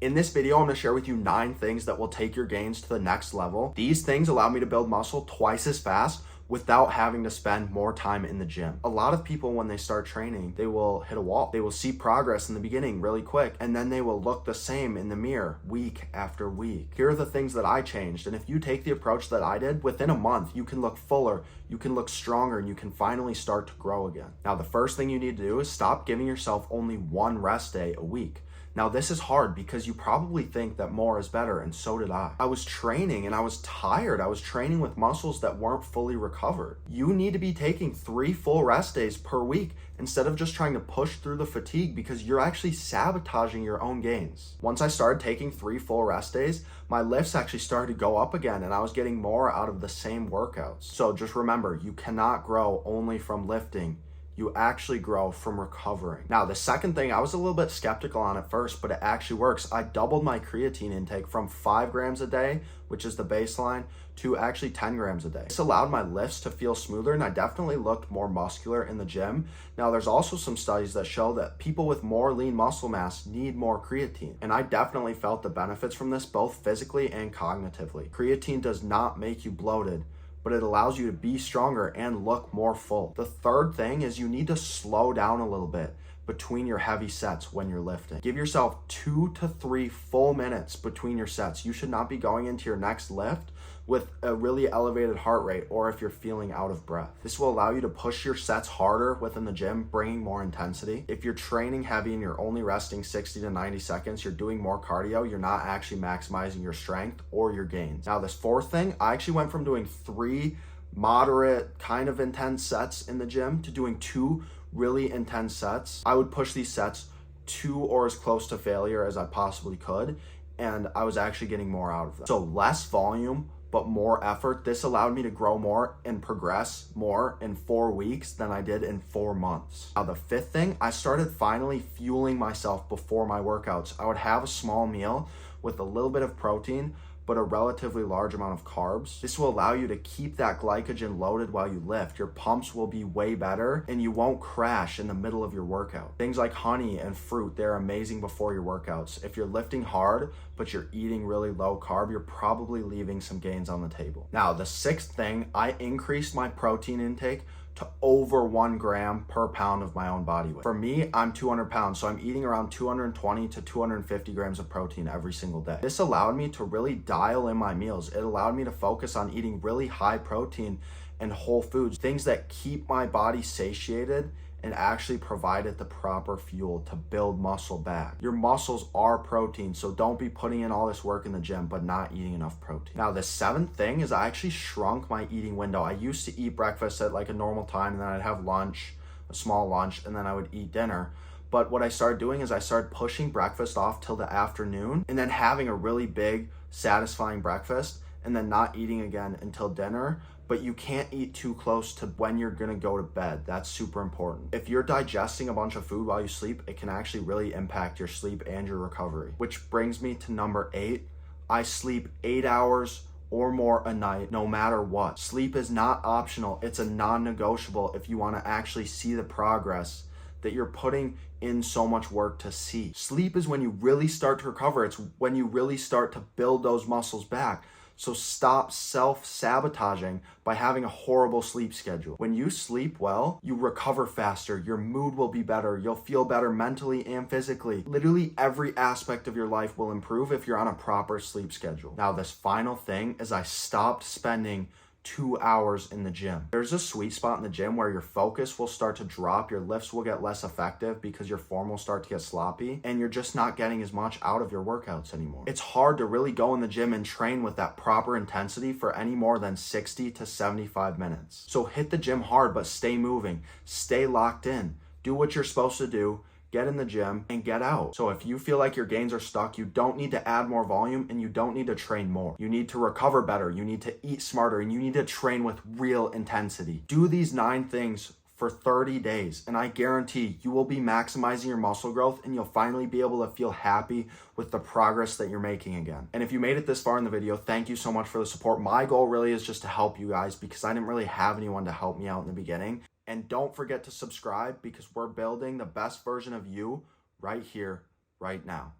In this video, I'm going to share with you 9 things that will take your gains to the next level. These things allow me to build muscle twice as fast without having to spend more time in the gym. A lot of people, when they start training, they will hit a wall. They will see progress in the beginning really quick, and then they will look the same in the mirror week after week. Here are the things that I changed, and if you take the approach that I did, within a month, you can look fuller, you can look stronger, and you can finally start to grow again. Now, the first thing you need to do is stop giving yourself only one rest day a week. Now, this is hard because you probably think that more is better, and so did I. I was training and I was tired. I was training with muscles that weren't fully recovered. You need to be taking 3 full rest days per week instead of just trying to push through the fatigue, because you're actually sabotaging your own gains. Once I started taking 3 full rest days, my lifts actually started to go up again, and I was getting more out of the same workouts. So just remember, you cannot grow only from lifting. You actually grow from recovering. Now, the second thing, I was a little bit skeptical on at first, but it actually works. I doubled my creatine intake from 5 grams a day, which is the baseline, to actually 10 grams a day. This allowed my lifts to feel smoother, and I definitely looked more muscular in the gym. Now, there's also some studies that show that people with more lean muscle mass need more creatine, and I definitely felt the benefits from this both physically and cognitively. Creatine does not make you bloated, but it allows you to be stronger and look more full. The third thing is you need to slow down a little bit between your heavy sets when you're lifting. Give yourself 2 to 3 full minutes between your sets. You should not be going into your next lift with a really elevated heart rate, or if you're feeling out of breath. This will allow you to push your sets harder within the gym, bringing more intensity. If you're training heavy and you're only resting 60 to 90 seconds, you're doing more cardio, you're not actually maximizing your strength or your gains. Now, this fourth thing, I actually went from doing 3 moderate, kind of intense sets in the gym to doing 2 really intense sets. I would push these sets to or as close to failure as I possibly could, and I was actually getting more out of them. So less volume, but more effort. This allowed me to grow more and progress more in 4 weeks than I did in 4 months. Now, the fifth thing, I started finally fueling myself before my workouts. I would have a small meal with a little bit of protein, but a relatively large amount of carbs. This will allow you to keep that glycogen loaded while you lift. Your pumps will be way better, and you won't crash in the middle of your workout. Things like honey and fruit, they're amazing before your workouts. If you're lifting hard, but you're eating really low carb, you're probably leaving some gains on the table. Now, the sixth thing, I increased my protein intake to over 1 gram per pound of my own body weight. For me, I'm 200 pounds, so I'm eating around 220 to 250 grams of protein every single day. This allowed me to really dial in my meals. It allowed me to focus on eating really high protein and whole foods, things that keep my body satiated and actually provide it the proper fuel to build muscle back. Your muscles are protein, so don't be putting in all this work in the gym but not eating enough protein. Now, the seventh thing is I actually shrunk my eating window. I used to eat breakfast at like a normal time, and then I'd have lunch, a small lunch, and then I would eat dinner. But what I started doing is I started pushing breakfast off till the afternoon, and then having a really big, satisfying breakfast, and then not eating again until dinner. But you can't eat too close to when you're gonna go to bed. That's super important. If you're digesting a bunch of food while you sleep, it can actually really impact your sleep and your recovery. Which brings me to number 8. I sleep 8 hours or more a night, no matter what. Sleep is not optional. It's a non-negotiable if you wanna actually see the progress that you're putting in so much work to see. Sleep is when you really start to recover. It's when you really start to build those muscles back. So stop self-sabotaging by having a horrible sleep schedule. When you sleep well, you recover faster, your mood will be better, you'll feel better mentally and physically. Literally every aspect of your life will improve if you're on a proper sleep schedule. Now, this final thing is I stopped spending 2 hours in the gym. There's a sweet spot in the gym where your focus will start to drop, your lifts will get less effective because your form will start to get sloppy, and you're just not getting as much out of your workouts anymore. It's hard to really go in the gym and train with that proper intensity for any more than 60 to 75 minutes. So hit the gym hard, but stay moving, stay locked in, do what you're supposed to do, get in the gym, and get out. So if you feel like your gains are stuck, you don't need to add more volume, and you don't need to train more. You need to recover better, you need to eat smarter, and you need to train with real intensity. Do these 9 things for 30 days, and I guarantee you will be maximizing your muscle growth, and you'll finally be able to feel happy with the progress that you're making again. And if you made it this far in the video, thank you so much for the support. My goal really is just to help you guys, because I didn't really have anyone to help me out in the beginning. And don't forget to subscribe, because we're building the best version of you right here, right now.